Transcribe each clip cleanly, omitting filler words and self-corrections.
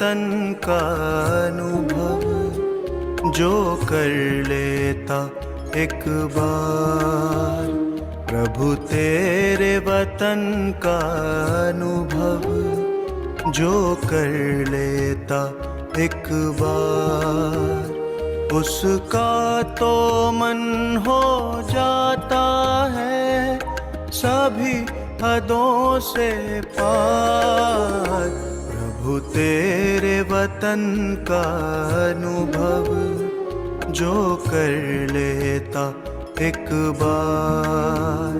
वतन का अनुभव जो कर लेता एक बार। प्रभु तेरे वतन का अनुभव जो कर लेता एक बार, उसका तो मन हो जाता है सभी हदों से पार। प्रभु तेरे वतन का अनुभव जो कर लेता एक बार।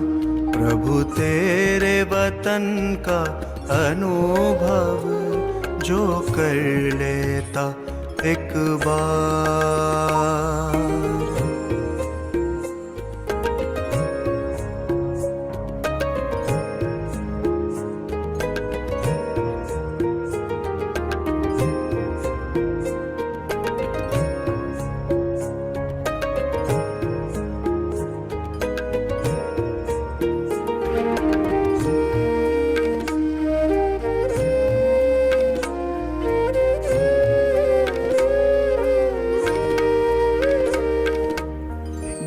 प्रभु तेरे वतन का अनुभव जो कर लेता एक बार।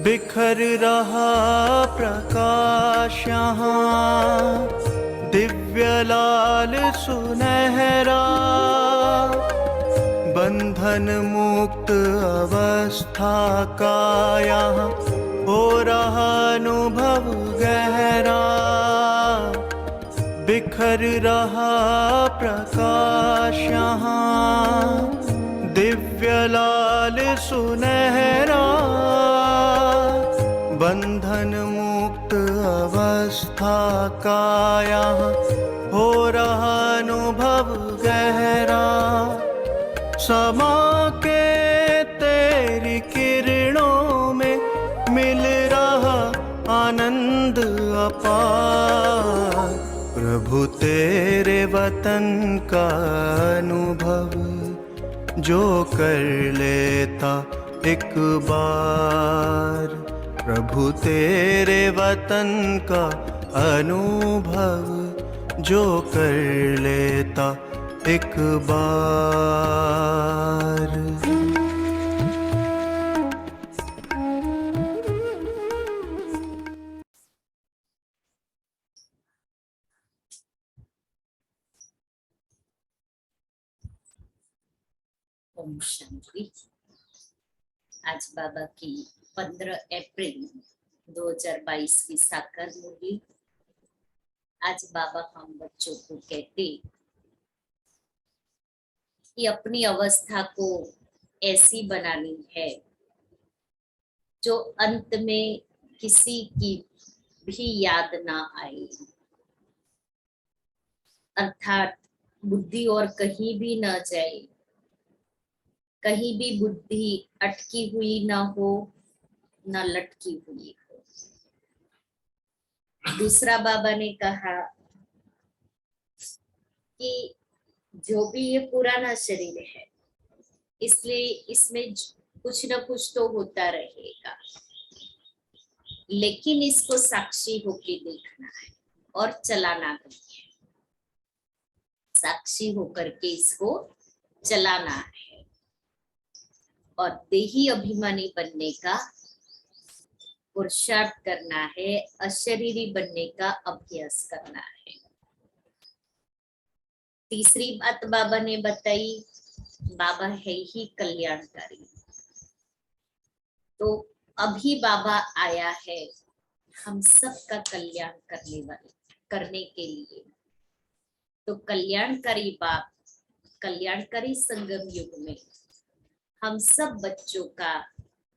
बिखर रहा प्रकाश यहाँ दिव्य लाल सुनहरा, बंधन मुक्त अवस्था का यहाँ हो रहा अनुभव गहरा। बिखर रहा प्रकाश यहाँ दिव्य लाल सुनहरा, बंधन मुक्त अवस्था का यहाँ हो रहा अनुभव गहरा। समा के तेरी किरणों में मिल रहा आनंद अपार। प्रभु तेरे वतन का अनुभव जो कर लेता एक बार। प्रभु तेरे वतन का अनुभव जो कर लेता एक बार। ओम शांति। आज बाबा की 15 अप्रैल 2022 की साकार मूर्ति। आज बाबा हम बच्चों को कहते कि अपनी अवस्था को ऐसी बनानी है जो अंत में किसी की भी याद ना आए, अर्थात बुद्धि और कहीं भी ना जाए, कहीं भी बुद्धि अटकी हुई ना हो ना लटकी हुई हो। दूसरा बाबा ने कहा कि जो भी ये पुराना शरीर है इसलिए इसमें कुछ ना कुछ तो होता रहेगा, लेकिन इसको साक्षी होके देखना है और चलाना नहीं है। साक्षी होकर के इसको चलाना है और देही अभिमानी बनने का पुरुषार्थ करना है, अशरीरी बनने का अभ्यास करना है। तीसरी बात बाबा ने बताई, बाबा है ही कल्याणकारी। तो अभी बाबा आया है हम सबका कल्याण करने के लिए। तो कल्याणकारी बाप कल्याणकारी संगम युग में हम सब बच्चों का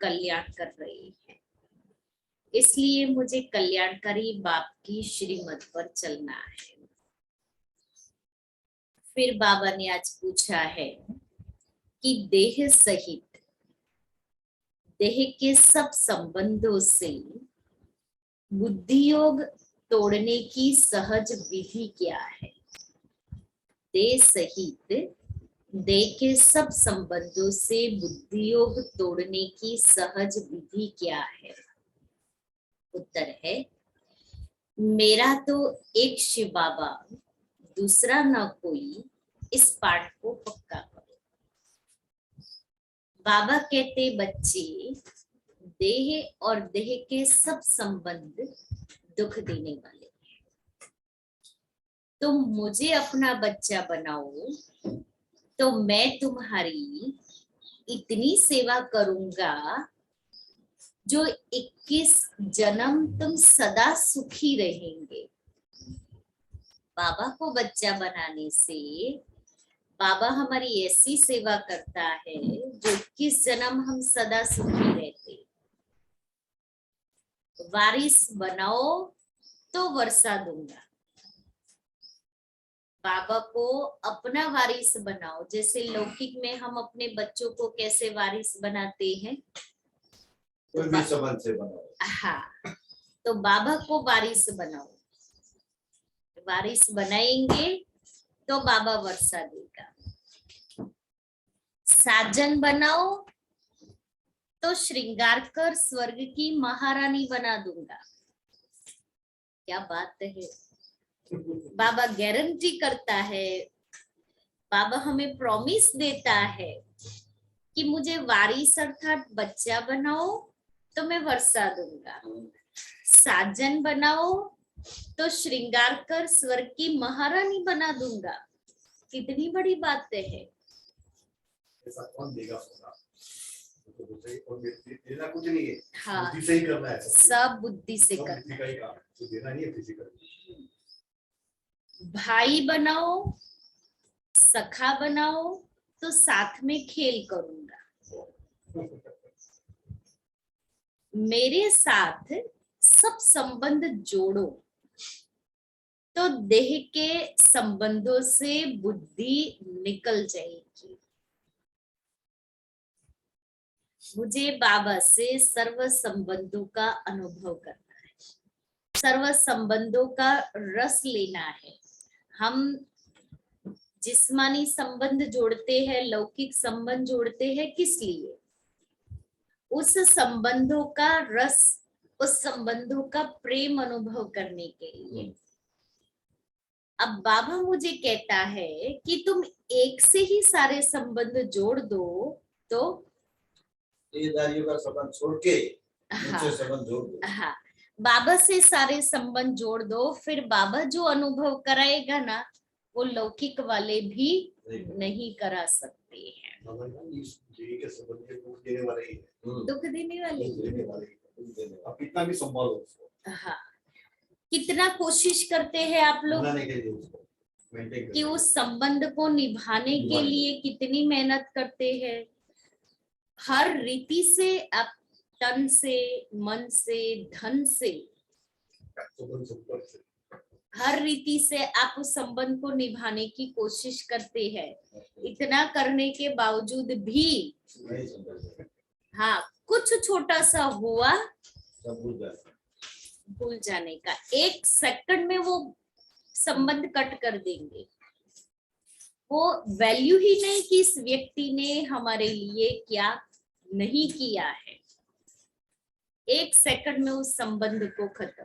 कल्याण कर रहे हैं, इसलिए मुझे कल्याणकारी बाप की श्रीमत पर चलना है। फिर बाबा ने आज पूछा है कि देह सहित देह के सब संबंधों से बुद्धि योग तोड़ने की सहज विधि क्या है। देह सहित देह के सब संबंधों से बुद्धि योग तोड़ने की सहज विधि क्या है। उत्तर है, मेरा तो एक शिव बाबा दूसरा न कोई, इस पाठ को पक्का करो। बाबा कहते बच्चे, देह और देह के सब संबंध दुख देने वाले हैं। तुम मुझे अपना बच्चा बनाओ तो मैं तुम्हारी इतनी सेवा करूंगा जो 21 जन्म तुम सदा सुखी रहेंगे। बाबा को बच्चा बनाने से बाबा हमारी ऐसी सेवा करता है जो 21 जन्म हम सदा सुखी रहते। वारिस बनाओ तो वर्षा दूंगा। बाबा को अपना वारिस बनाओ। जैसे लौकिक में हम अपने बच्चों को कैसे वारिस बनाते हैं, कोई भी संबंध से बनाओ। हाँ, तो बाबा को वारिस बनाओ। वारिस बनाएंगे तो बाबा वर्षा देगा। साजन बनाओ तो श्रृंगार कर स्वर्ग की महारानी बना दूंगा। क्या बात है। बाबा गारंटी करता है, बाबा हमें प्रॉमिस देता है कि मुझे वारिस अर्थात बच्चा बनाओ तो मैं वर्षा दूंगा। साजन बनाओ तो श्रृंगार कर स्वर्ग की महारानी बना दूंगा। कितनी बड़ी बात है। ऐसा कौन देगा सोना? और देना कुछ नहीं है, हाँ, बुद्धि से ही करना है। सब बुद्धि से करना बुद्धि का ही काम है, तो देना नहीं है फिजिकल। भाई बनाओ, सखा बनाओ तो साथ में खेल करूंगा। मेरे साथ सब संबंध जोड़ो तो देह के संबंधों से बुद्धि निकल जाएगी। मुझे बाबा से सर्व संबंधों का अनुभव करना है, सर्व संबंधों का रस लेना है। हम जिस्मानी संबंध जोड़ते हैं, लौकिक संबंध जोड़ते हैं, किस लिए? उस संबंधों का रस, उस संबंधों का प्रेम अनुभव करने के लिए। अब बाबा मुझे कहता है कि तुम एक से ही सारे संबंध जोड़ दो तो देहदारियों का संबंध छोड़ के हाँ, दूसरे संबंध जोड़ दो। हाँ, बाबा से सारे संबंध जोड़ दो, फिर बाबा जो अनुभव कराएगा ना, वो लौकिक वाले भी नहीं करा सकते हैं। के संबंध में दुख देने वाले ही है। दुख देने वाले। आप कितना भी संभालो उसको, हाँ, कितना कोशिश करते हैं आप लोग बनाने के लिए उसको मेंटेन कि उस संबंध को निभाने के लिए कितनी मेहनत करते हैं। हर रीति से, आप तन से, मन से, धन से, हर रीति से आप उस संबंध को निभाने की कोशिश करते हैं। इतना करने के बावजूद भी हाँ, कुछ छोटा सा हुआ भूल जाने का, 1 सेकंड में वो संबंध कट कर देंगे। वो वैल्यू ही नहीं कि इस व्यक्ति ने हमारे लिए क्या नहीं किया है। 1 सेकंड में उस संबंध को खत्म।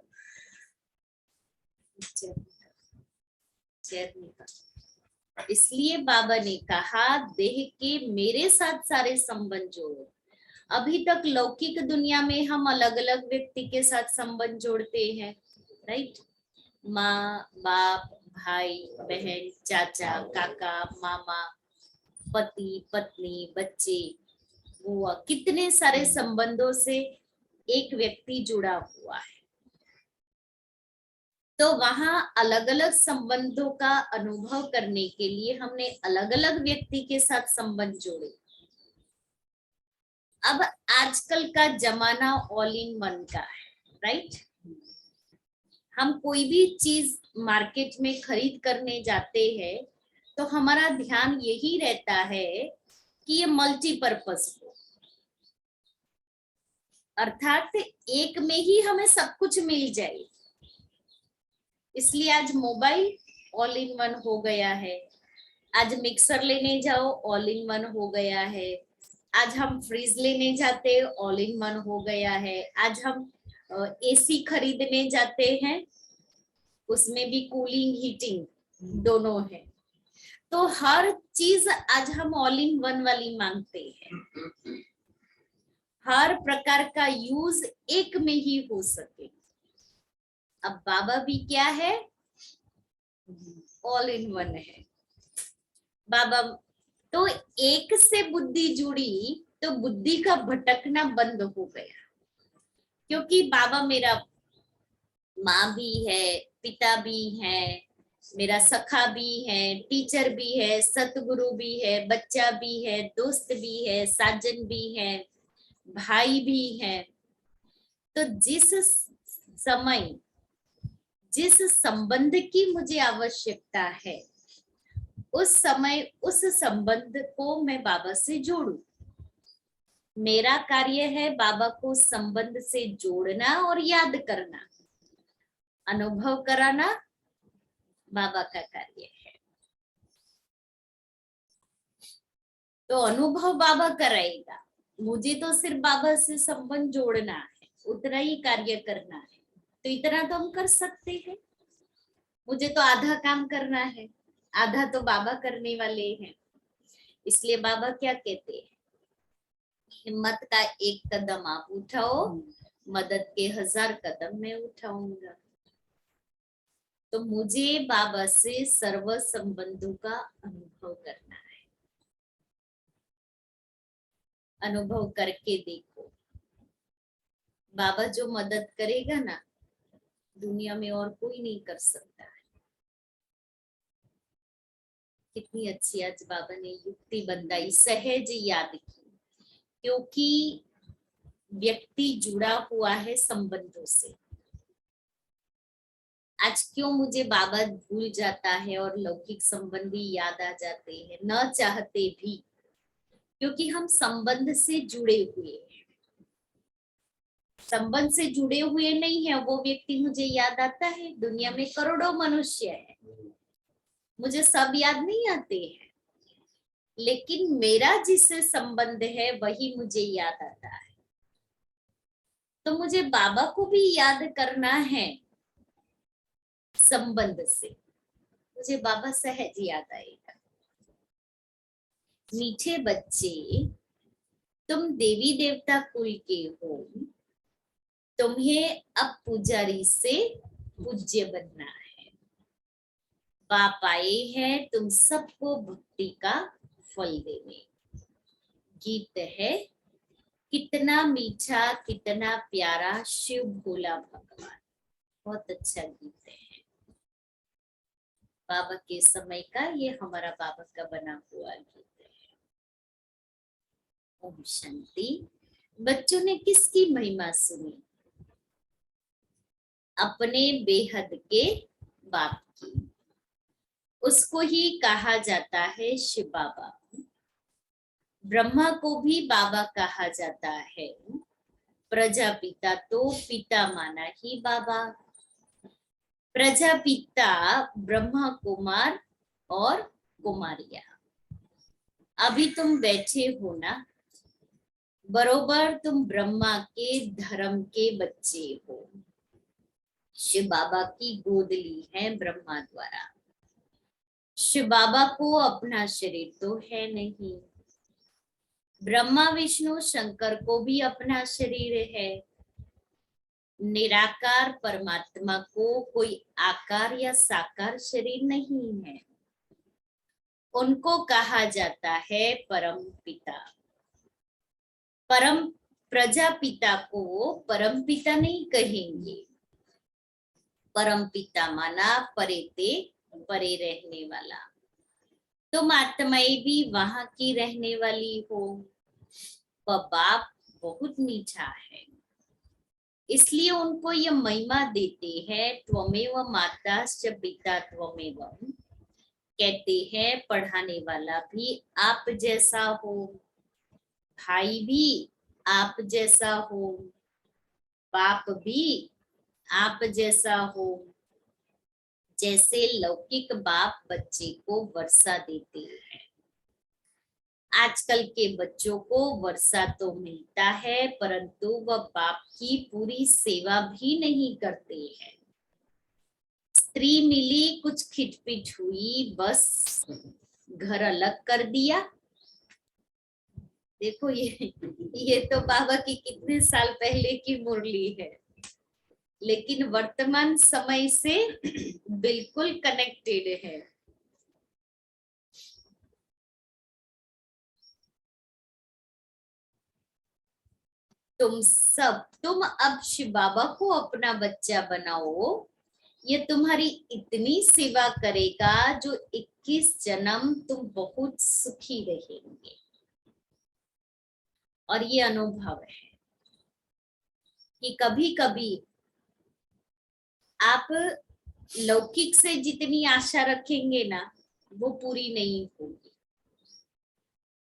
इसलिए बाबा ने कहा, देह के मेरे साथ सारे संबंध जोड़ो। अभी तक लौकिक दुनिया में हम अलग अलग व्यक्ति के साथ संबंध जोड़ते हैं, राइट? माँ, बाप, भाई, बहन, चाचा, काका, मामा, पति, पत्नी, बच्चे, बुआ, कितने सारे संबंधों से एक व्यक्ति जुड़ा हुआ है। तो वहां अलग अलग संबंधों का अनुभव करने के लिए हमने अलग अलग व्यक्ति के साथ संबंध जोड़े। अब आजकल का जमाना ऑल इन वन का है, राइट? हम कोई भी चीज मार्केट में खरीद करने जाते हैं तो हमारा ध्यान यही रहता है कि ये मल्टीपर्पज हो, अर्थात एक में ही हमें सब कुछ मिल जाए। इसलिए आज मोबाइल ऑल इन वन हो गया है, आज मिक्सर लेने जाओ ऑल इन वन हो गया है, आज हम फ्रिज लेने जाते ऑल इन वन हो गया है, आज हम एसी खरीदने जाते हैं उसमें भी कूलिंग हीटिंग दोनों है। तो हर चीज आज हम ऑल इन वन वाली मांगते हैं, हर प्रकार का यूज एक में ही हो सके। अब बाबा भी क्या है, ऑल इन वन है बाबा। तो एक से बुद्धि जुड़ी तो बुद्धि का भटकना बंद हो गया, क्योंकि बाबा मेरा माँ भी है, पिता भी है, मेरा सखा भी है, टीचर भी है, सतगुरु भी है, बच्चा भी है, दोस्त भी है, साजन भी है, भाई भी है। तो जिस समय जिस संबंध की मुझे आवश्यकता है, उस समय उस संबंध को मैं बाबा से जोड़ू। मेरा कार्य है बाबा को संबंध से जोड़ना और याद करना, अनुभव कराना बाबा का कार्य है। तो अनुभव बाबा कराएगा, मुझे तो सिर्फ बाबा से संबंध जोड़ना है, उतना ही कार्य करना है। तो इतना तो हम कर सकते हैं। मुझे तो आधा काम करना है, आधा तो बाबा करने वाले हैं। इसलिए बाबा क्या कहते हैं, हिम्मत का एक कदम आप उठाओ, मदद के 1000 कदम मैं उठाऊंगा। तो मुझे बाबा से सर्व संबंधों का अनुभव करना है। अनुभव करके देखो, बाबा जो मदद करेगा ना, दुनिया में और कोई नहीं कर सकता है। कितनी अच्छी आज बाबा ने युक्ति बताई, सहज याद की, क्योंकि व्यक्ति जुड़ा हुआ है संबंधों से। आज क्यों मुझे बाबा भूल जाता है और लौकिक संबंधी याद आ जाते हैं, न चाहते भी, क्योंकि हम संबंध से जुड़े हुए हैं। संबंध से जुड़े हुए नहीं है वो व्यक्ति मुझे याद आता है। दुनिया में करोड़ों मनुष्य है, मुझे सब याद नहीं आते हैं, लेकिन मेरा जिससे संबंध है वही मुझे याद आता है। तो मुझे बाबा को भी याद करना है संबंध से, मुझे बाबा सहज याद आएगा। मीठे बच्चे, तुम देवी देवता कुल के हो, तुम्हें अब पुजारी से पूज्य बनना है। बाप आए हैं तुम सबको भक्ति का फल देने। गीत है, कितना मीठा कितना प्यारा शिव भोला भगवान। बहुत अच्छा गीत है, बाबा के समय का, ये हमारा बाबा का बना हुआ गीत है। ओम शांति। बच्चों ने किसकी महिमा सुनी? अपने बेहद के बाप की। उसको ही कहा जाता है शिव बाबा। ब्रह्मा को भी बाबा कहा जाता है। प्रजापिता तो पिता माना ही बाबा। प्रजापिता ब्रह्मा कुमार और कुमारिया। अभी तुम बैठे हो ना, बरोबर तुम ब्रह्मा के धर्म के बच्चे हो। शिव बाबा की गोद ली है ब्रह्मा द्वारा। शिव बाबा को अपना शरीर तो है नहीं। ब्रह्मा विष्णु शंकर को भी अपना शरीर है। निराकार परमात्मा को कोई आकार या साकार शरीर नहीं है। उनको कहा जाता है परम पिता। परम प्रजापिता को परम पिता नहीं कहेंगे। परम पिता माना परेते परे रहने वाला। तुम आत्माएं भी वहां की रहने वाली हो। वह बाप बहुत मीठा है, इसलिए उनको ये महिमा देते हैं। त्वमेव माताश्च पिता त्वमेव। कहते हैं पढ़ाने वाला भी आप जैसा हो, भाई भी आप जैसा हो, बाप भी आप जैसा हो। जैसे लौकिक बाप बच्चे को वर्षा देते हैं, आजकल के बच्चों को वर्षा तो मिलता है, परंतु वह बाप की पूरी सेवा भी नहीं करते हैं। स्त्री मिली, कुछ खिटपिट हुई, बस घर अलग कर दिया। देखो ये तो बाबा की कितने साल पहले की मुरली है, लेकिन वर्तमान समय से बिल्कुल कनेक्टेड है। तुम अब शिव बाबा को अपना बच्चा बनाओ, ये तुम्हारी इतनी सेवा करेगा जो 21 जन्म तुम बहुत सुखी रहेंगे। और ये अनुभव है कि कभी कभी आप लौकिक से जितनी आशा रखेंगे ना, वो पूरी नहीं होगी।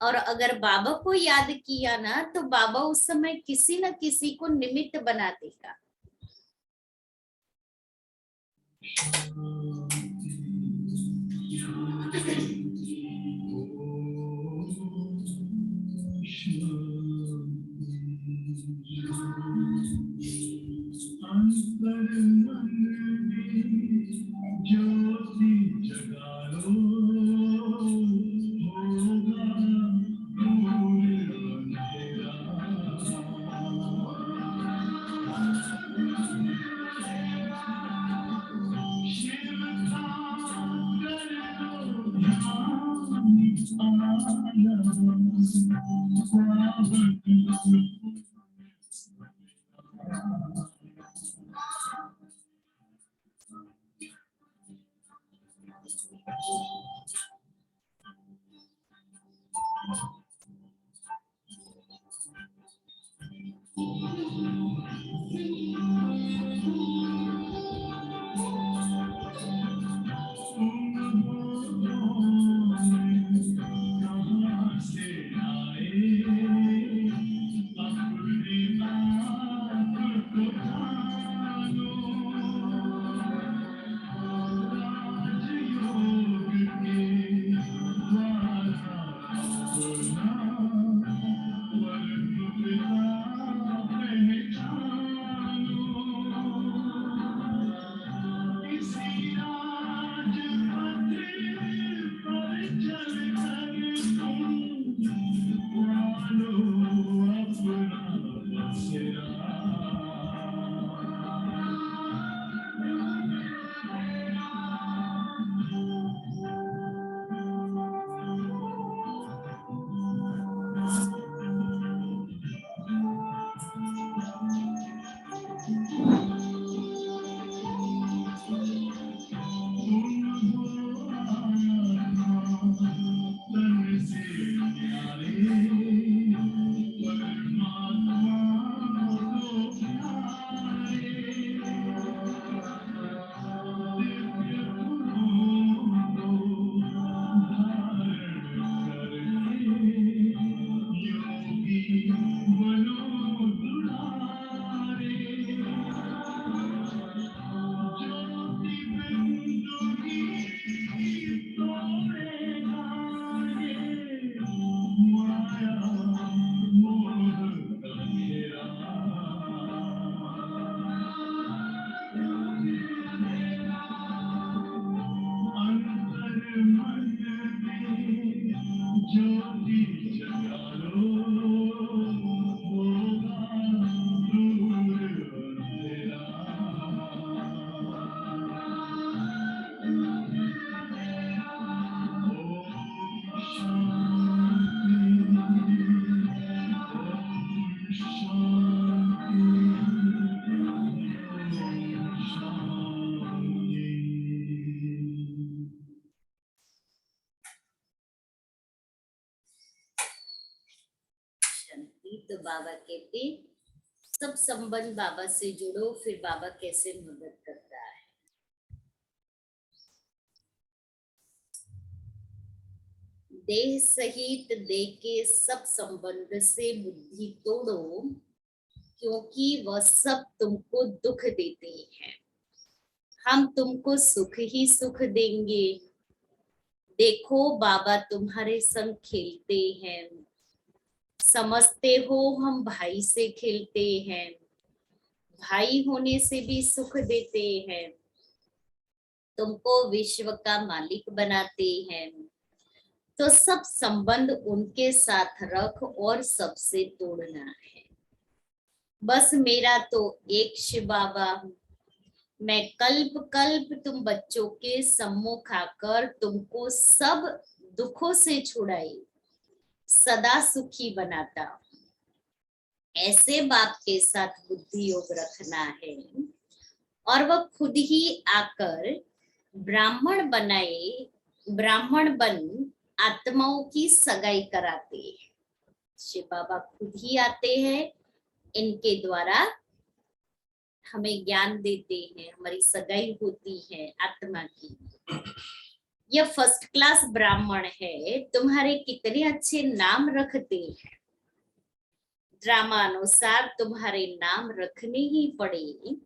और अगर बाबा को याद किया ना, तो बाबा उस समय किसी न किसी को निमित्त बना देगा। तो बाबा कहते सब संबंध बाबा से जुड़ो, फिर बाबा कैसे मदद करता है। देह सहित देह के सब संबंध से बुद्धि तोड़ो, क्योंकि वह सब तुमको दुख देते हैं। हम तुमको सुख ही सुख देंगे। देखो बाबा तुम्हारे संग खेलते हैं, समझते हो हम भाई से खेलते हैं, भाई होने से भी सुख देते हैं, तुमको विश्व का मालिक बनाते हैं। तो सब संबंध उनके साथ रख और सबसे तोड़ना है। बस मेरा तो एक शिव बाबा हूँ। मैं कल्प कल्प तुम बच्चों के सम्मुख आकर तुमको सब दुखों से छुड़ाई सदा सुखी बनाता हूँ। ऐसे बाप के साथ बुद्धि योग रखना है और वह खुद ही आकर ब्राह्मण बन आत्माओं की सगाई कराते हैं। शिव बाबा खुद ही आते हैं, इनके द्वारा हमें ज्ञान देते हैं, हमारी सगाई होती है आत्मा की। यह फर्स्ट क्लास ब्राह्मण है, तुम्हारे कितने अच्छे नाम रखते हैं। ड्रामा अनुसार तुम्हारे नाम रखने ही पड़े,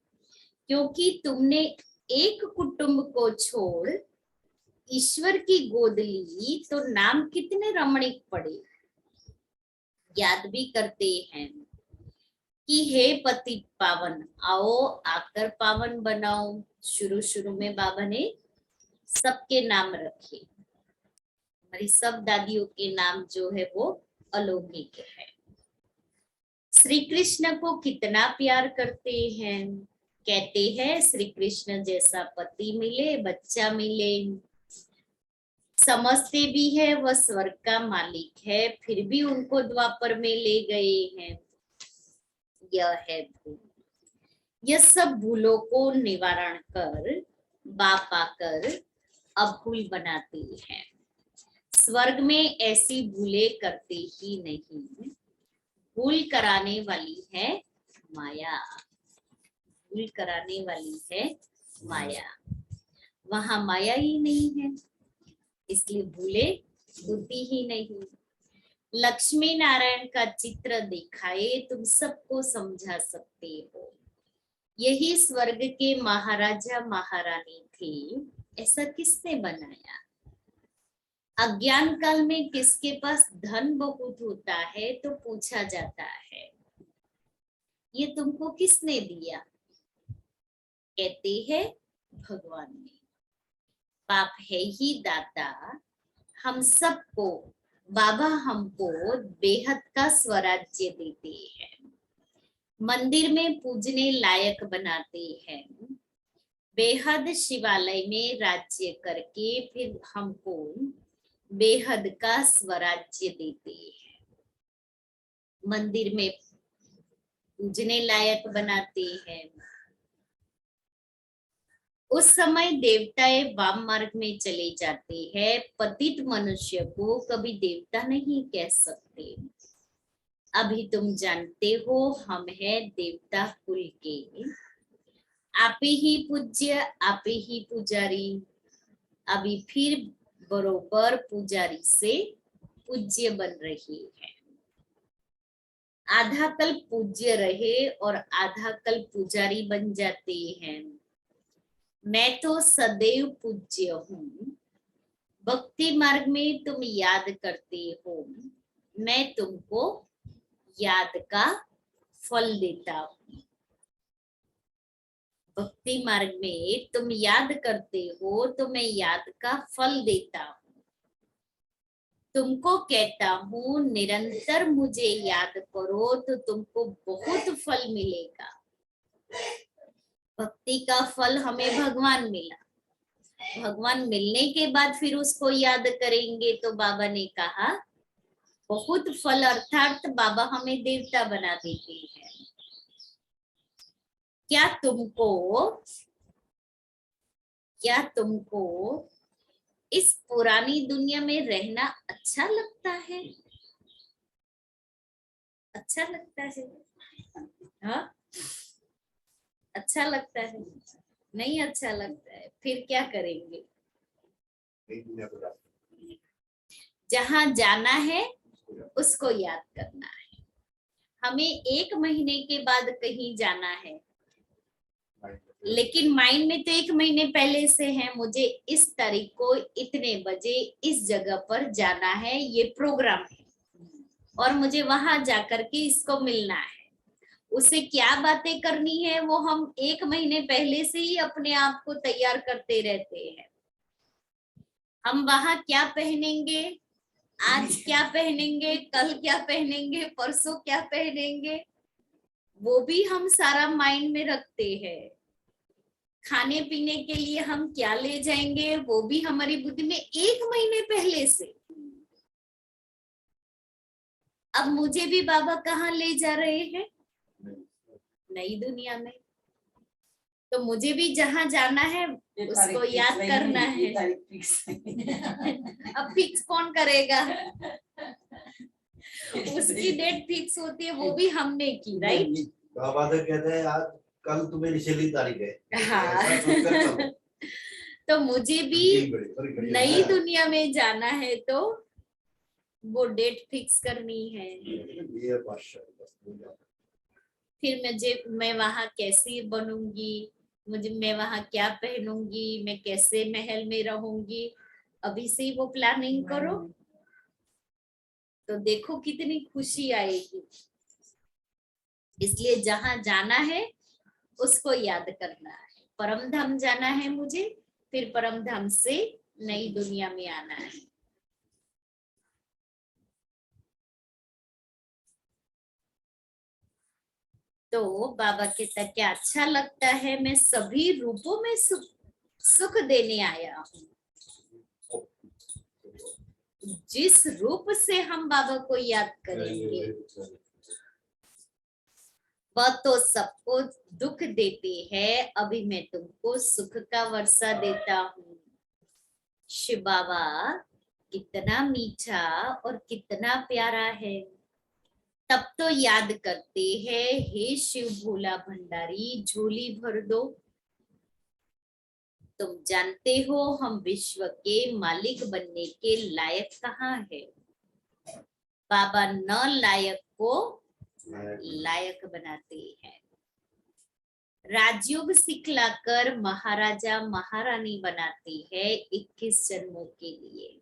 क्योंकि तुमने एक कुटुंब को छोड़ ईश्वर की गोद ली, तो नाम कितने रमणीक पड़े। याद भी करते हैं कि हे पति पावन, आओ आकर पावन बनाओ। शुरू में बाबा ने सबके नाम रखे। हमारी सब दादियों के नाम जो है वो अलौकिक है। श्री कृष्ण को कितना प्यार करते हैं। कहते हैं श्री कृष्ण जैसा पति मिले, बच्चा मिले। समझते भी है वह स्वर्ग का मालिक है, फिर भी उनको द्वापर में ले गए हैं। यह है भूल। यह सब भूलों को निवारण कर बाप आकर अभूल बनाते हैं। स्वर्ग में ऐसी भूलें करते ही नहीं। भूल कराने वाली है माया। भूल कराने वाली है माया। वहां माया ही नहीं है, इसलिए भूले होती ही नहीं। लक्ष्मी नारायण का चित्र दिखाए तुम सबको समझा सकते हो। यही स्वर्ग के महाराजा महारानी थे। ऐसा किसने बनाया। अज्ञान काल में किसके पास धन बहुत होता है तो पूछा जाता है ये तुमको किसने दिया। कहते हैं भगवान ने। बाप है ही दाता। हम सबको बाबा हमको बेहद का स्वराज्य देते हैं। मंदिर में पूजने लायक बनाते हैं। बेहद शिवालय में राज्य करके फिर हमको बेहद का स्वराज्य देते हैं। मंदिर में पूजने लायक बनाते हैं। उस समय देवताएं वाम मार्ग में चले जाते हैं। पतित मनुष्य को कभी देवता नहीं कह सकते। अभी तुम जानते हो हम है देवता कुल के। आप ही पूज्य, आप ही पुजारी। अभी फिर बरोबर पुजारी से पूज्य बन रही है। आधा कल पूज्य रहे और आधा कल पुजारी बन जाते हैं। मैं तो सदैव पूज्य हूँ। भक्ति मार्ग में तुम याद करते हो, मैं तुमको याद का फल देता हूँ। भक्ति मार्ग में तुम याद करते हो तो मैं याद का फल देता हूँ। तुमको कहता हूँ निरंतर मुझे याद करो तो तुमको बहुत फल मिलेगा। भक्ति का फल हमें भगवान मिला। भगवान मिलने के बाद फिर उसको याद करेंगे तो बाबा ने कहा बहुत फल, अर्थात बाबा हमें देवता बना देते हैं। क्या तुमको इस पुरानी दुनिया में रहना अच्छा लगता है। अच्छा लगता है। हाँ, अच्छा लगता है। नहीं अच्छा लगता है, फिर क्या करेंगे। जहां जाना है उसको याद करना है। हमें 1 महीने के बाद कहीं जाना है, लेकिन माइंड में तो 1 महीने पहले से है मुझे इस तारीख को इतने बजे इस जगह पर जाना है, ये प्रोग्राम है और मुझे वहां जाकर के इसको मिलना है। उसे क्या बातें करनी है वो हम 1 महीने पहले से ही अपने आप को तैयार करते रहते हैं। हम वहां क्या पहनेंगे, आज क्या पहनेंगे, कल क्या पहनेंगे, परसों क्या पहनेंगे, वो भी हम सारा माइंड में रखते हैं। खाने पीने के लिए हम क्या ले जाएंगे, वो भी हमारी बुद्धि में 1 महीने पहले से। अब मुझे भी बाबा कहाँ ले जा रहे हैं, नई दुनिया में। तो मुझे भी जहां जाना है उसको याद करना है। अब फिक्स कौन करेगा, उसकी डेट फिक्स होती है, वो भी हमने की, राइट। बाबा तो कहते हैं आज कल तुम्हें निचली तारीख है। हाँ। ऐसा सोचकर चलो। तो मुझे भी नई दुनिया में जाना है तो वो डेट फिक्स करनी है। ये बादशाह फिर मैं वहां कैसी बनूंगी, मैं वहां क्या पहनूंगी, मैं कैसे महल में रहूंगी, अभी से ही वो प्लानिंग करो तो देखो कितनी खुशी आएगी। इसलिए जहां जाना है उसको याद करना है। परम धाम जाना है मुझे, फिर परम धाम से नई दुनिया में आना है। तो बाबा कहता क्या अच्छा लगता है, मैं सभी रूपों में सुख देने आया हूँ। जिस रूप से हम बाबा को याद करेंगे वह तो सबको दुख देते हैं, अभी मैं तुमको सुख का वर्षा देता हूँ। शिव बाबा कितना मीठा और कितना प्यारा है। तब तो याद करते हैं, हे शिव भोला भंडारी झोली भर दो। तुम जानते हो हम विश्व के मालिक बनने के लायक कहाँ है। बाबा न लायक को लायक बनाते हैं। राजयोग सिखलाकर महाराजा महारानी बनाते हैं 21 जन्मों के लिए।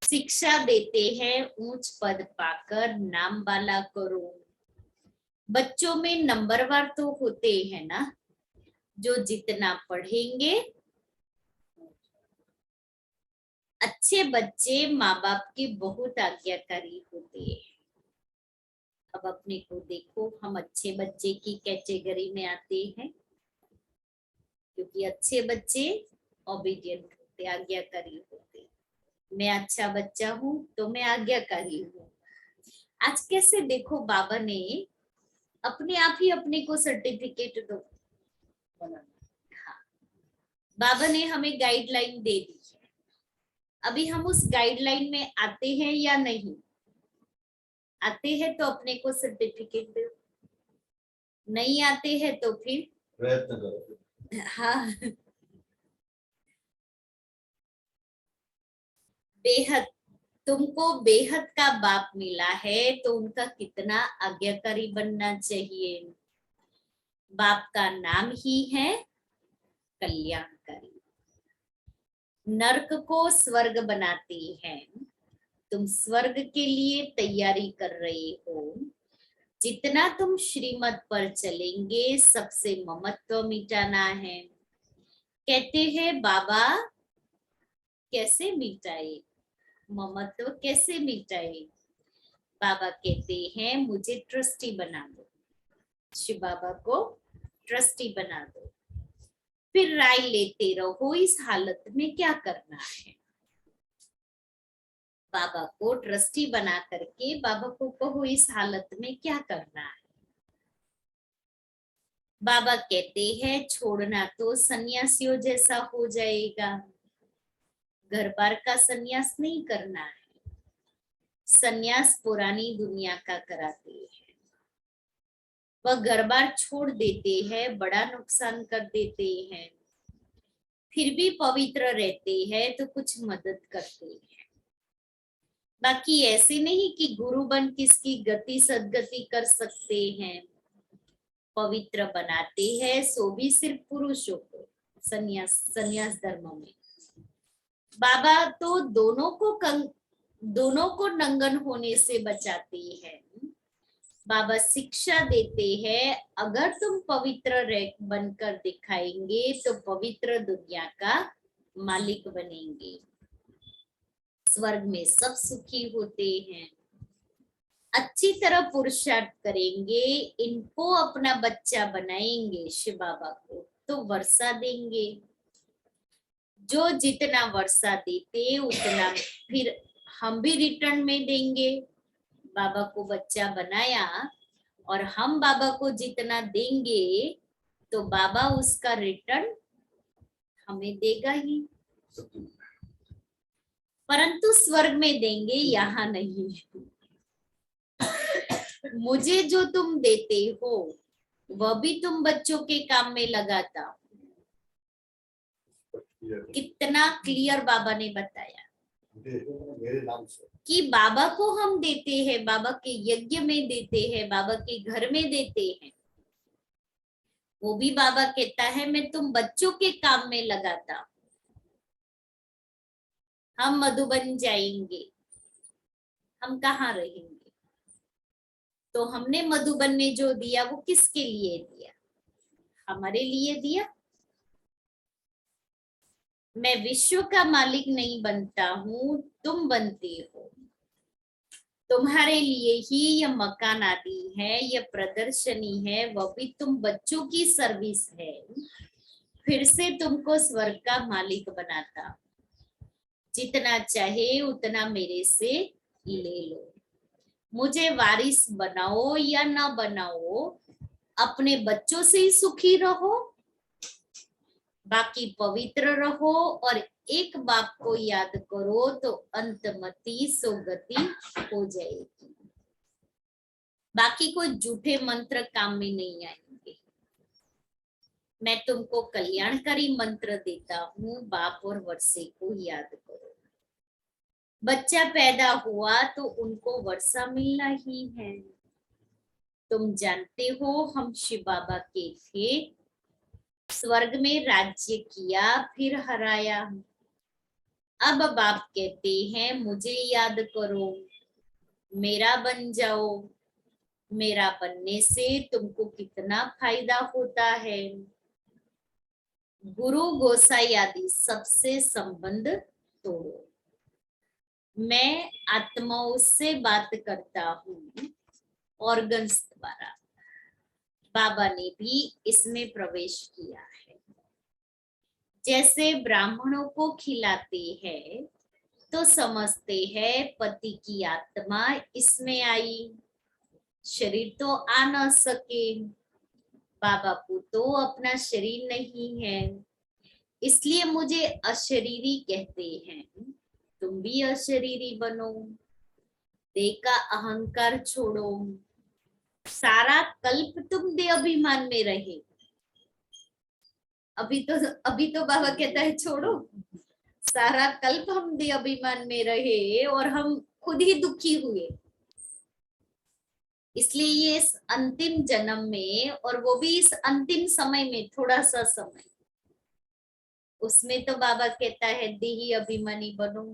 शिक्षा देते हैं ऊंच पद पाकर नाम वाला करो। बच्चों में नंबरवार तो होते हैं ना, जो जितना पढ़ेंगे। अच्छे बच्चे माँ बाप की बहुत आज्ञाकारी होते हैं। अब अपने को देखो, हम अच्छे बच्चे की कैटेगरी में आते हैं, क्योंकि अच्छे बच्चे ओबीडियंट होते, आज्ञाकारी होते। मैं अच्छा बच्चा हूँ तो मैं आज्ञाकारी हूँ। आज कैसे देखो, बाबा ने अपने आप ही अपने को सर्टिफिकेट दो। हाँ, बाबा ने हमें गाइडलाइन दे दी है। अभी हम उस गाइडलाइन में आते हैं या नहीं आते हैं, तो अपने को सर्टिफिकेट दो। नहीं आते हैं तो फिर प्रयत्न करो। हाँ, बेहद तुमको बेहद का बाप मिला है तो उनका कितना आज्ञाकारी बनना चाहिए। बाप का नाम ही है कल्याणकारी। नरक को स्वर्ग बनाते हैं। तुम स्वर्ग के लिए तैयारी कर रहे हो। जितना तुम श्रीमत पर चलेंगे सबसे ममत्व मिटाना है। कहते हैं बाबा कैसे मिटाए, ममत्व कैसे मिटाए। बाबा कहते हैं मुझे ट्रस्टी बना दो। शिव बाबा को ट्रस्टी बना दो। फिर राय लेते रहो इस हालत में क्या करना है। बाबा को ट्रस्टी बना करके बाबा को कहो इस हालत में क्या करना है। बाबा कहते हैं छोड़ना तो सन्यासियों जैसा हो जाएगा, घर बार का सन्यास नहीं करना है। सन्यास पुरानी दुनिया का कराते हैं। वह घर बार छोड़ देते हैं, बड़ा नुकसान कर देते हैं, फिर भी पवित्र रहते हैं तो कुछ मदद करते हैं। बाकी ऐसे नहीं कि गुरु बन किसकी गति सदगति कर सकते हैं। पवित्र बनाते हैं सो भी सिर्फ पुरुषों को, संन्यास धर्म में। बाबा तो दोनों को नंगन होने से बचाते हैं। बाबा शिक्षा देते हैं अगर तुम पवित्र बनकर दिखाएंगे तो पवित्र दुनिया का मालिक बनेंगे। स्वर्ग में सब सुखी होते हैं। अच्छी तरह पुरुषार्थ करेंगे, इनको अपना बच्चा बनाएंगे शिव बाबा को, तो वर्षा देंगे। जो जितना वर्षा देते उतना फिर हम भी रिटर्न में देंगे। बाबा को बच्चा बनाया और हम बाबा को जितना देंगे तो बाबा उसका रिटर्न हमें देगा ही, परंतु स्वर्ग में देंगे, यहाँ नहीं। मुझे जो तुम देते हो वह भी तुम बच्चों के काम में लगाता। कितना क्लियर बाबा ने बताया मेरे नाम से कि बाबा को हम देते हैं, बाबा के यज्ञ में देते हैं, बाबा के घर में देते हैं। वो भी बाबा कहता है मैं तुम बच्चों के काम में लगाता। हम मधुबन जाएंगे, हम कहाँ रहेंगे? तो हमने मधुबन में जो दिया वो किसके लिए दिया? हमारे लिए दिया। मैं विश्व का मालिक नहीं बनता हूँ, तुम बनते हो। तुम्हारे लिए ही यह मकान आदि है, यह प्रदर्शनी है, वह भी तुम बच्चों की सर्विस है। फिर से तुमको स्वर्ग का मालिक बनाता। जितना चाहे उतना मेरे से ले लो। मुझे वारिस बनाओ या ना बनाओ, अपने बच्चों से ही सुखी रहो, बाकी पवित्र रहो और एक बाप को याद करो तो अंतमति सुगति हो जाएगी। बाकी कोई झूठे मंत्र काम में नहीं आएंगे। मैं तुमको कल्याणकारी मंत्र देता हूँ, बाप और वर्षे को याद करो। बच्चा पैदा हुआ तो उनको वर्षा मिलना ही है। तुम जानते हो हम शिव बाबा के थे, स्वर्ग में राज्य किया फिर हराया। अब बाप कहते हैं मुझे याद करो, मेरा बन जाओ। मेरा बनने से तुमको कितना फायदा होता है। गुरु गोसाई आदि सबसे संबंध तोड़ो। मैं आत्माओं से बात करता हूँ ऑर्गन्स द्वारा। बाबा ने भी इसमें प्रवेश किया है। जैसे ब्राह्मणों को खिलाते हैं तो समझते हैं पति की आत्मा इसमें आई, शरीर तो आ न सके। बाबा को तो अपना शरीर नहीं है, इसलिए मुझे अशरीरी कहते हैं। तुम भी अशरीरी बनो, देह का अहंकार छोड़ो। सारा कल्प तुम देह अभिमान में रहे। अभी तो बाबा कहता है छोड़ो। सारा कल्प हम देह अभिमान में रहे और हम खुद ही दुखी हुए। इसलिए ये इस अंतिम जन्म में, और वो भी इस अंतिम समय में, थोड़ा सा समय, उसमें तो बाबा कहता है देही अभिमानी बनो।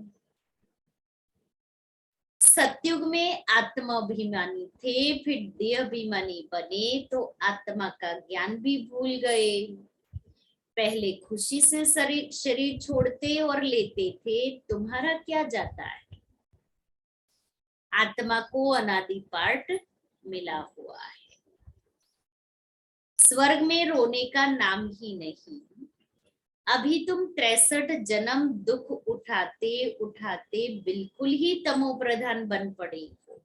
सतयुग में आत्मा अभिमानी थे, फिर देह अभिमानी बने तो आत्मा का ज्ञान भी भूल गए। पहले खुशी से शरीर छोड़ते और लेते थे, तुम्हारा क्या जाता है? आत्मा को अनादि पार्ट मिला हुआ है। स्वर्ग में रोने का नाम ही नहीं। अभी तुम 63 जन्म दुख उठाते उठाते बिल्कुल ही तमो प्रधान बन पड़े हो।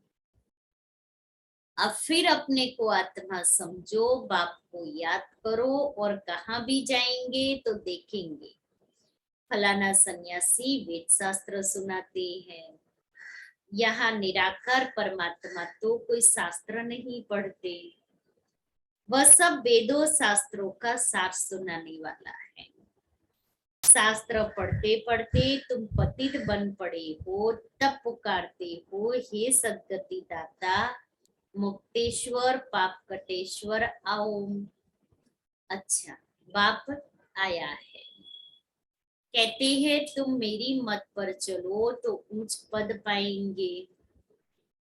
अब फिर अपने को आत्मा समझो, बाप को याद करो, और कहाँ भी जाएंगे तो देखेंगे फलाना सन्यासी वेद शास्त्र सुनाते हैं। यहाँ निराकार परमात्मा तो कोई शास्त्र नहीं पढ़ते, वह सब वेदों शास्त्रों का सार सुनाने वाला है। शास्त्र पढ़ते पढ़ते तुम पतित बन पड़े हो, तब पुकारते हो हे सद्गति दाता, मुक्तेश्वर, पाप कटेश्वर आओ। अच्छा, बाप आया है, कहते हैं तुम मेरी मत पर चलो तो ऊंच पद पाएंगे।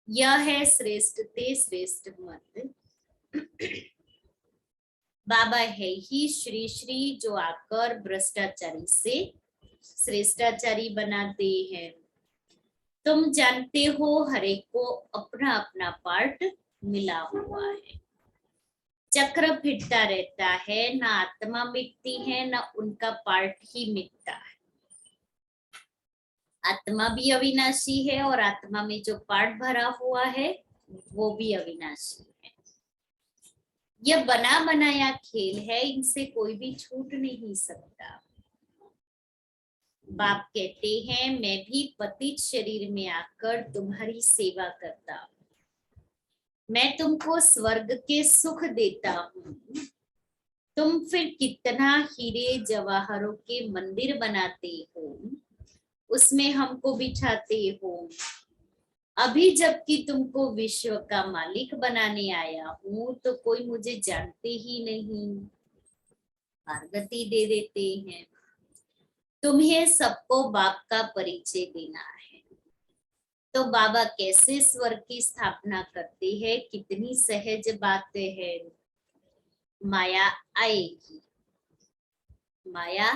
यह है श्रेष्ठ ते श्रेष्ठ मत। बाबा है ही श्री श्री, जो आकर भ्रष्टाचारी से श्रेष्ठाचारी बनाते हैं। तुम जानते हो हर एक को अपना अपना पार्ट मिला हुआ है। चक्र फिरता रहता है, ना आत्मा मिटती है ना उनका पार्ट ही मिटता है। आत्मा भी अविनाशी है और आत्मा में जो पार्ट भरा हुआ है वो भी अविनाशी है। यह बना बनाया खेल है, इनसे कोई भी छूट नहीं सकता। बाप कहते हैं मैं भी पतित शरीर में आकर तुम्हारी सेवा करता हूँ। मैं तुमको स्वर्ग के सुख देता हूँ, तुम फिर कितना हीरे जवाहरों के मंदिर बनाते हो, उसमें हमको बिठाते हो। अभी जबकि तुमको विश्व का मालिक बनाने आया हूँ तो कोई मुझे जानते ही नहीं, पार्वती दे देते हैं। तुम्हें सबको बाप का परिचय देना है। तो बाबा कैसे स्वर्ग की स्थापना करते हैं, कितनी सहज बात है। माया आएगी, माया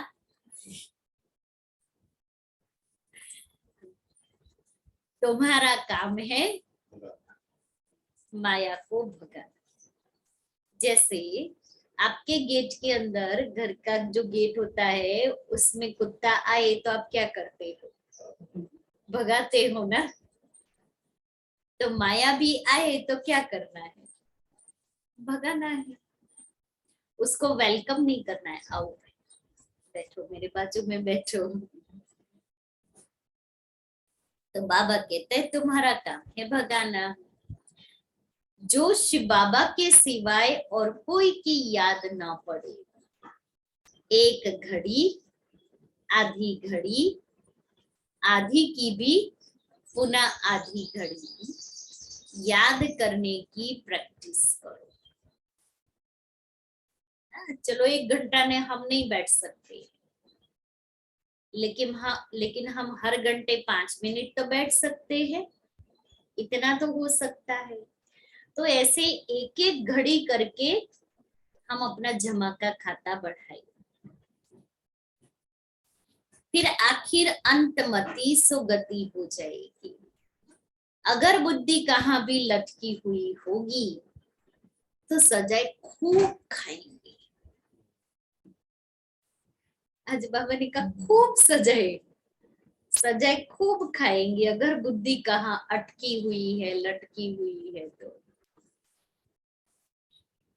तुम्हारा काम है माया को भगाना। जैसे आपके गेट के अंदर, घर का जो गेट होता है उसमें कुत्ता आए तो आप क्या करते हो, भगाते हो ना। तो माया भी आए तो क्या करना है, भगाना है। उसको वेलकम नहीं करना है, आओ बैठो मेरे बाजू में बैठो। तो बाबा कहते हैं तुम्हारा काम है भगाना। जो शिव बाबा के सिवाय और कोई की याद ना पड़े, एक घड़ी, आधी घड़ी, आधी की भी पुनः आधी घड़ी याद करने की प्रैक्टिस करो। चलो 1 घंटा ने हम नहीं बैठ सकते, लेकिन हम हर घंटे 5 मिनट तो बैठ सकते हैं, इतना तो हो सकता है। तो ऐसे एक एक घड़ी करके हम अपना जमा का खाता बढ़ाएं। फिर आखिर अंतमति सुगति हो जाएगी। अगर बुद्धि कहाँ भी लटकी हुई होगी तो सजाए खूब खाएंगे। आज बाबा ने कहा खूब सजाए, सजाए खूब खाएंगे। अगर बुद्धि कहाँ अटकी हुई है, लटकी हुई है तो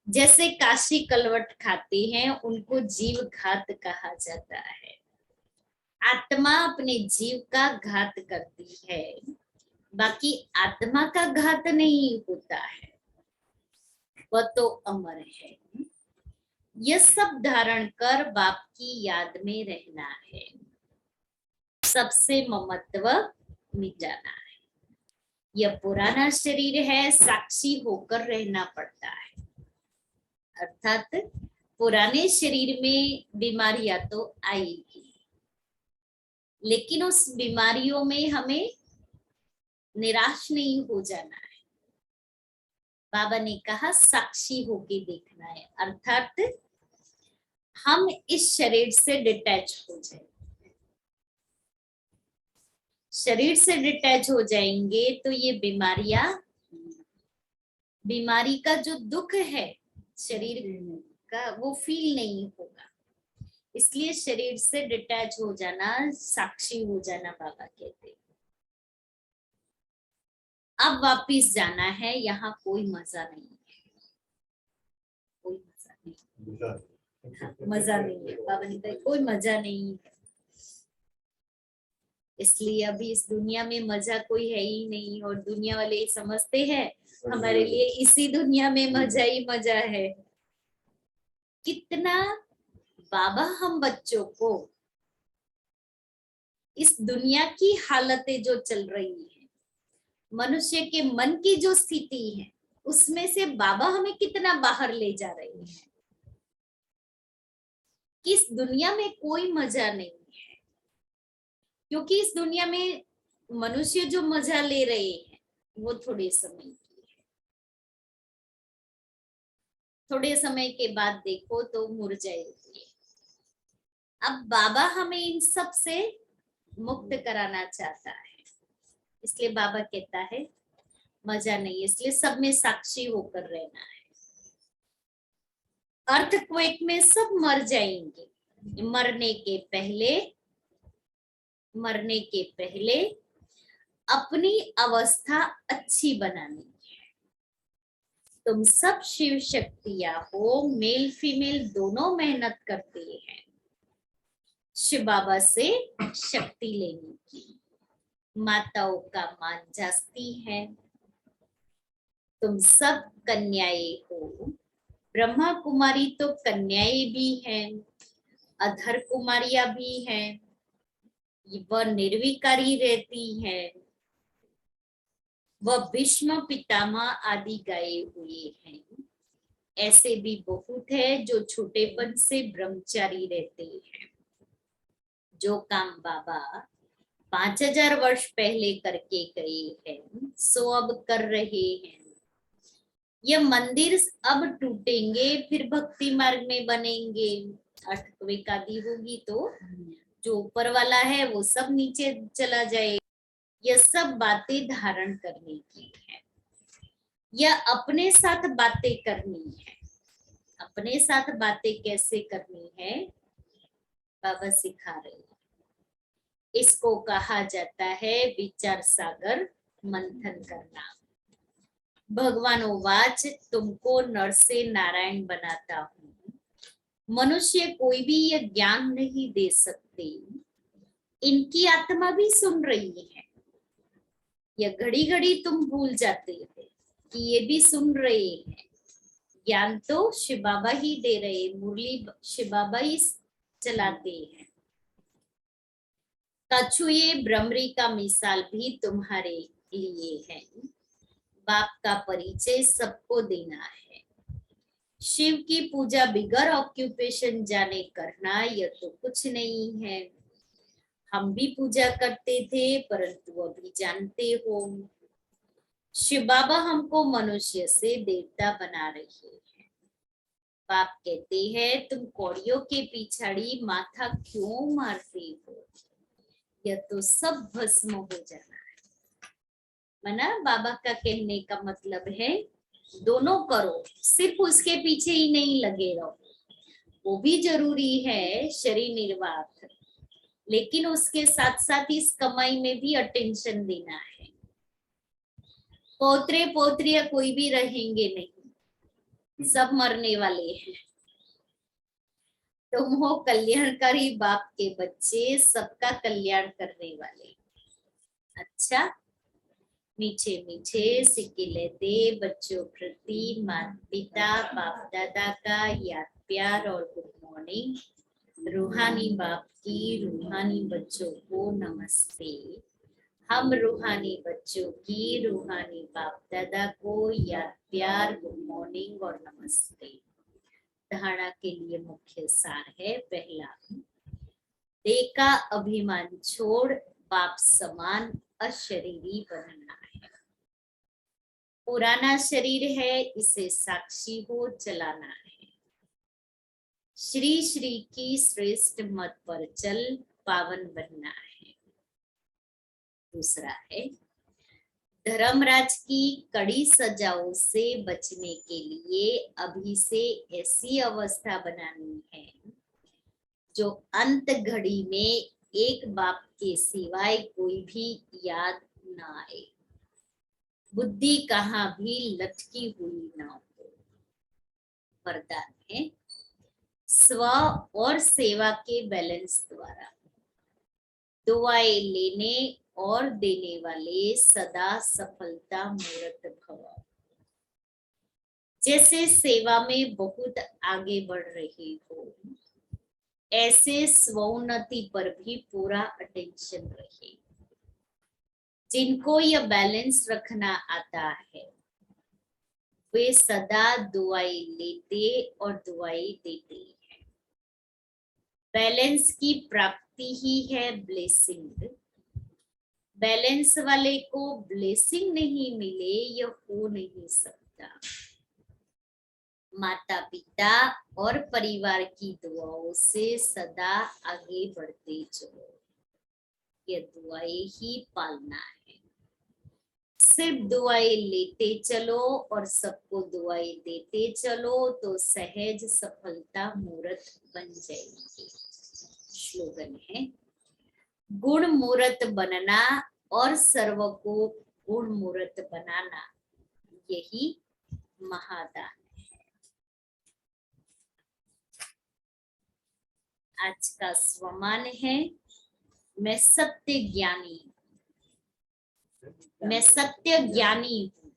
जैसे काशी कलवट खाते हैं उनको जीव घात कहा जाता है। आत्मा अपने जीव का घात करती है, बाकी आत्मा का घात नहीं होता है, वह तो अमर है। यह सब धारण कर बाप की याद में रहना है, सबसे ममत्व मिटाना है। यह पुराना शरीर है, साक्षी होकर रहना पड़ता है। अर्थात पुराने शरीर में बीमारियां तो आएगी, लेकिन उस बीमारियों में हमें निराश नहीं हो जाना है। बाबा ने कहा साक्षी होके देखना है, अर्थात हम इस शरीर से डिटैच हो जाएंगे। शरीर से डिटैच हो जाएंगे तो ये बीमारी का जो दुख है शरीर का वो फील नहीं होगा। इसलिए शरीर से डिटैच हो जाना, साक्षी हो जाना बाबा कहते हैं। अब वापिस जाना है, यहाँ कोई मजा नहीं है, कोई मजा नहीं। हाँ, मजा नहीं है। बाबा ने कहा कोई मजा नहीं है। इसलिए अभी इस दुनिया में मजा कोई है ही नहीं, और दुनिया वाले समझते हैं हमारे लिए इसी दुनिया में मजा ही मजा है। कितना बाबा हम बच्चों को इस दुनिया की हालतें जो चल रही है, मनुष्य के मन की जो स्थिति है, उसमें से बाबा हमें कितना बाहर ले जा रहे हैं कि इस दुनिया में कोई मजा नहीं है। क्योंकि इस दुनिया में मनुष्य जो मजा ले रहे हैं वो थोड़े समय की है, थोड़े समय के बाद देखो तो मुरझाएगी। अब बाबा हमें इन सब से मुक्त कराना चाहता है, इसलिए बाबा कहता है मजा नहीं है, इसलिए सब में साक्षी होकर रहना है। अर्थक्वेक में सब मर जाएंगे, मरने के पहले अपनी अवस्था अच्छी बनानी है। तुम सब शिव शक्तियां हो, मेल फीमेल दोनों मेहनत करते हैं शिव बाबा से शक्ति लेने की। माताओं का मान जास्ती है। तुम सब कन्याएं हो। ब्रह्मा कुमारी तो कन्याएं भी हैं, अधर कुमारियां भी हैं, वह निर्विकारी रहती हैं, वह भीष्म पितामह आदि गाए हुए हैं। ऐसे भी बहुत है जो छोटेपन से ब्रह्मचारी रहते हैं। जो काम बाबा 5000 वर्ष पहले करके गए हैं सो अब कर रहे हैं। ये मंदिर अब टूटेंगे फिर भक्ति मार्ग में बनेंगे। अर्थक्वेक आदि होगी तो जो ऊपर वाला है वो सब नीचे चला जाए। यह सब बातें धारण करने की है, यह अपने साथ बातें करनी है। अपने साथ बातें कैसे करनी है बाबा सिखा रहे हैं। इसको कहा जाता है विचार सागर मंथन करना। भगवानोवाच तुमको नर से नारायण बनाता हूँ। मनुष्य कोई भी यह ज्ञान नहीं दे सकते। इनकी आत्मा भी सुन रही है। यह घड़ी घड़ी तुम भूल जाते हो कि ये भी सुन रहे हैं। ज्ञान तो शिव बाबा ही दे रहे, मुरली शिव बाबा ही चलाते हैं। कछुए भ्रमरी का मिसाल भी तुम्हारे लिए है। बाप का परिचय सबको देना है। शिव की पूजा बिगर ऑक्यूपेशन जाने करना यह तो कुछ नहीं है। हम भी पूजा करते थे परंतु अभी जानते हो शिव बाबा हमको मनुष्य से देवता बना रहे हैं। बाप कहते हैं तुम कौड़ियों के पिछाड़ी माथा क्यों मारते हो, यह तो सब भस्म हो जाना है। मना बाबा का कहने का मतलब है दोनों करो, सिर्फ उसके पीछे ही नहीं लगे रहो। वो भी जरूरी है शरीर निर्वाह, लेकिन उसके साथ साथ इस कमाई में भी अटेंशन देना है। पोतरे पोतरिया कोई भी रहेंगे नहीं, सब मरने वाले हैं। तुम हो कल्याणकारी बाप के बच्चे, सबका कल्याण करने वाले। अच्छा, मीठे मीठे सिक्के लेते बच्चों प्रति माता पिता बाप दादा का याद प्यार और गुड मॉर्निंग। रूहानी बाप की रूहानी बच्चों को नमस्ते। हम रूहानी बच्चों की रूहानी बाप दादा को याद प्यार गुड मॉर्निंग और नमस्ते। धारणा के लिए मुख्य सार है, पहला, देह का अभिमान छोड़ बाप समान अशरीरी बनना है। पुराना शरीर है, इसे साक्षी हो चलाना है। श्री श्री की श्रेष्ठ मत पर चल पावन बनना है। दूसरा है, धर्मराज की कड़ी सजाओं से बचने के लिए अभी से ऐसी अवस्था बनानी है जो अंत घड़ी में एक बाप के सिवाय कोई भी याद ना आए, बुद्धि कहाँ भी लटकी हुई ना हो। वरदान है, स्व और सेवा के बैलेंस द्वारा दुआएं लेने और देने वाले सदा सफलता मूर्त भव। जैसे सेवा में बहुत आगे बढ़ रही हो, ऐसे स्वोन्नति पर भी पूरा अटेंशन रहे। जिनको यह बैलेंस रखना आता है वे सदा दुआएं लेते और दुआएं देते हैं। बैलेंस की प्राप्ति ही है ब्लेसिंग। बैलेंस वाले को ब्लेसिंग नहीं मिले यह हो नहीं सकता। माता पिता और परिवार की दुआओं से सदा आगे बढ़ते चलो, यह दुआएं ही पालना है। सिर्फ दुआएं लेते चलो और सबको दुआएं देते चलो तो सहज सफलता मूर्त बन जाएगी। स्लोगन है, गुण मूर्त बनना और सर्व को गुण मूर्त बनाना, यही महादान। आज का स्वमान है, मैं सत्य ज्ञानी, मैं सत्य ज्ञानी हूँ।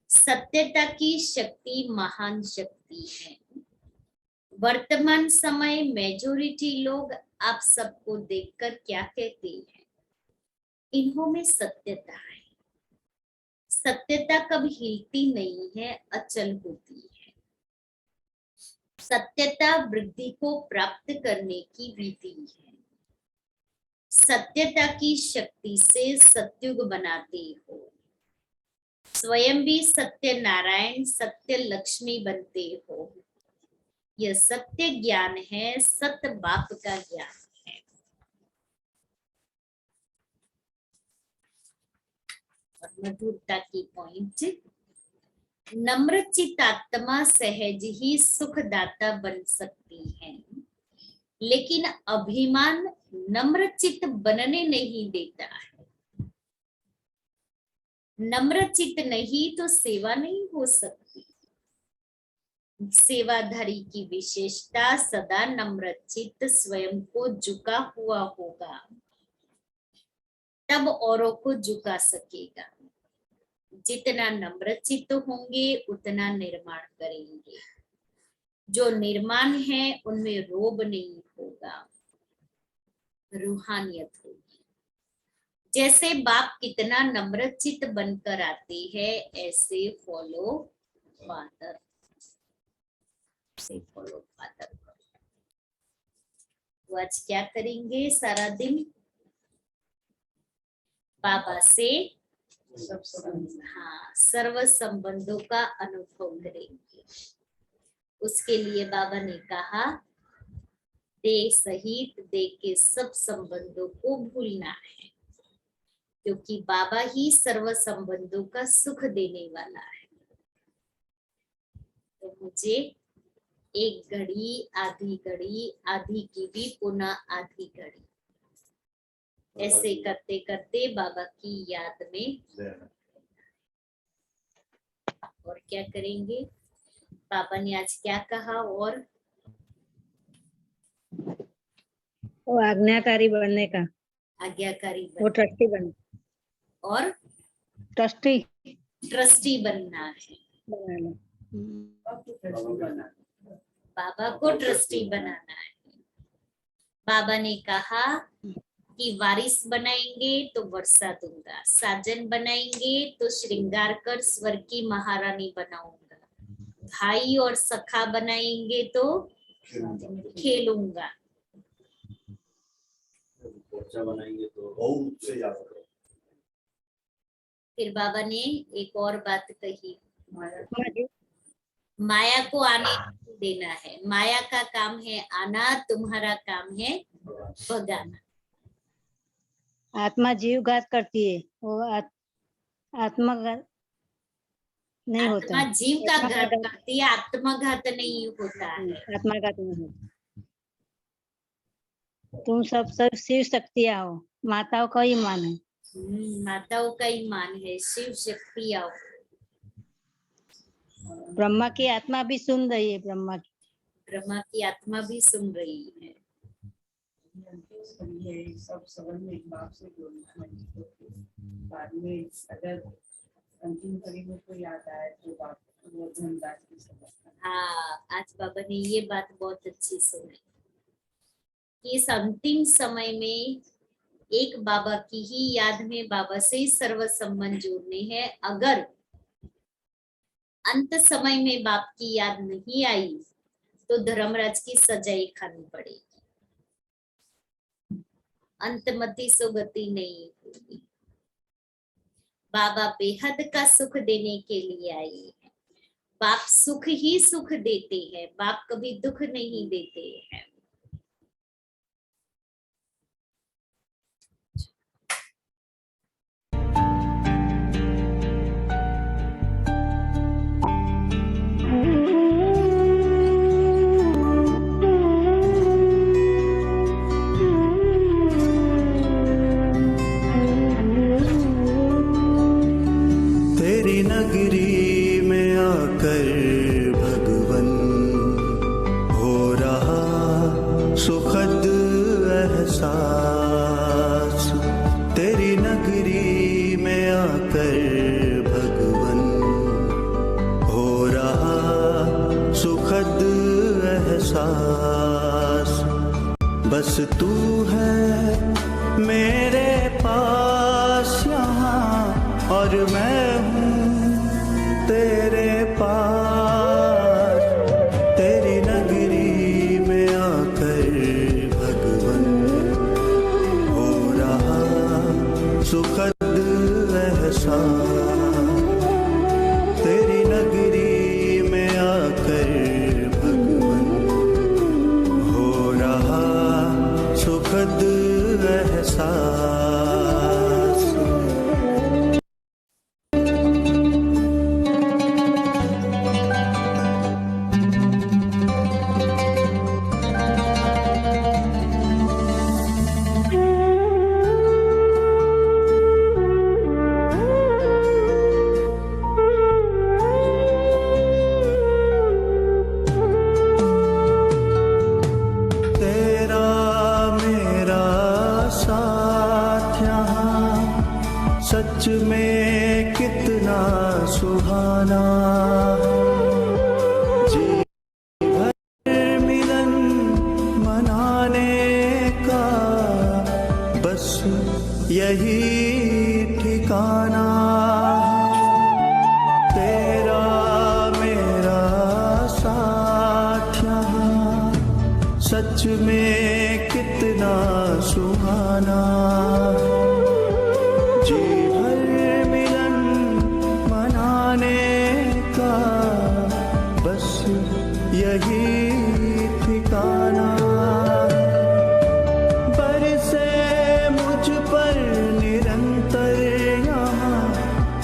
सत्यता की शक्ति महान शक्ति है। वर्तमान समय मेजोरिटी लोग आप सबको देखकर क्या कहते हैं? इन्हों में सत्यता है। सत्यता कभी हिलती नहीं है, अचल होती है। सत्यता वृद्धि को प्राप्त करने की विधि है। सत्यता की शक्ति से सत्युग बनाते हो। स्वयं भी सत्य नारायण, सत्य लक्ष्मी बनते हो। यह सत्य ज्ञान है, सत्य बाप का ज्ञान है। और मधुरता की पॉइंट, नम्रचित आत्मा सहज ही सुखदाता बन सकती है, लेकिन अभिमान नम्रचित बनने नहीं देता है। नम्रचित नहीं तो सेवा नहीं हो सकती। सेवाधारी की विशेषता सदा नम्रचित स्वयं को झुका हुआ होगा, तब औरों को झुका सकेगा। जितना नम्रचित होंगे उतना निर्माण करेंगे। जो निर्माण है उनमें रोब नहीं होगा, रूहानियत होगी। जैसे बाप कितना नम्रचित बनकर आते हैं, ऐसे फॉलो फादर, तो आज क्या करेंगे सारा दिन? बाबा से सर्व संबंधों का अनुभव करेंगे। उसके लिए बाबा ने कहा, देह सहित देह के सब संबंधों को भूलना है, क्योंकि बाबा ही सर्व संबंधों का सुख देने वाला है। तो मुझे एक घड़ी, आधी की भी पुनः आधी घड़ी, ऐसे करते करते बाबा की याद में। और क्या करेंगे? पापा ने आज क्या कहा? और वो आज्ञाकारी बनने का, आज्ञाकारी वो ट्रस्टी बन, और ट्रस्टी बनना है। बाबा को ट्रस्टी बनाना है। बाबा ने कहा कि वारिस बनाएंगे तो वर्षा दूंगा, साजन बनाएंगे तो श्रृंगार कर स्वर्ग की महारानी बनाऊंगा, भाई और सखा बनाएंगे तो खेलूंगा, बनाएंगे तो बहुत से याद करो। फिर बाबा ने एक और बात कही, माया को आने देना है। माया का काम है आना, तुम्हारा काम है भगाना। आत्मा जीव घात करती है, वो आत्मघात नहीं होता। आत्मा जीव का घात करती है, आत्मघात नहीं होता है। आत्मघात नहीं होता। तुम सब शिव शक्तियां हो, माताओं का ही मान है। माताओं का ही मान है, शिव शक्तियां। ब्रह्मा की आत्मा भी सुन रही है, ब्रह्मा की आत्मा भी सुन रही है। सब संबंध में एक बाप से जोड़ना है। बाद में अगर अंतिम घड़ी में कोई याद आए तो बाप वो धनराज की समझता। हाँ, आज बाबा ने ये बात बहुत अच्छी सुनी कि इस अंतिम समय में एक बाबा की ही याद में बाबा से ही सर्व संबंध जोड़ने हैं। अगर अंत समय में बाप की याद नहीं आई तो धर्मराज की सजाई खानी पड़ेगी, अंतमति सुगति नहीं होगी। बाबा बेहद का सुख देने के लिए आए हैं। बाप सुख ही सुख देते हैं, बाप कभी दुख नहीं देते हैं। नगरी में आकर भगवन हो रहा सुखद एहसास। तेरी नगरी में आकर भगवन हो रहा सुखद एहसास। बस तू है मेरे पास यहाँ और मैं हूँ तेरे पास। तेरी नगरी में आकर भगवन हो रहा सुखद एहसास। तेरी नगरी में आकर भगवन हो रहा सुखद एहसास। तेरा मेरा साथ यहाँ सच में कितना सुहाना। जी भर मिलन मनाने का बस यही ठिकाना। तेरा मेरा साथ यहाँ सच में कितना सुहाना। जी भर मिलन मनाने का बस यही ठिकाना। बरसे मुझ पर निरंतर यहाँ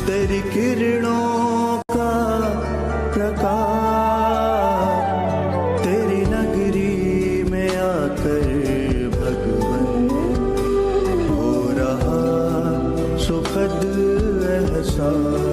तेरी किरणों का प्रकाश। तेरी नगरी में आकर भगवन हो रहा सुखद एहसास।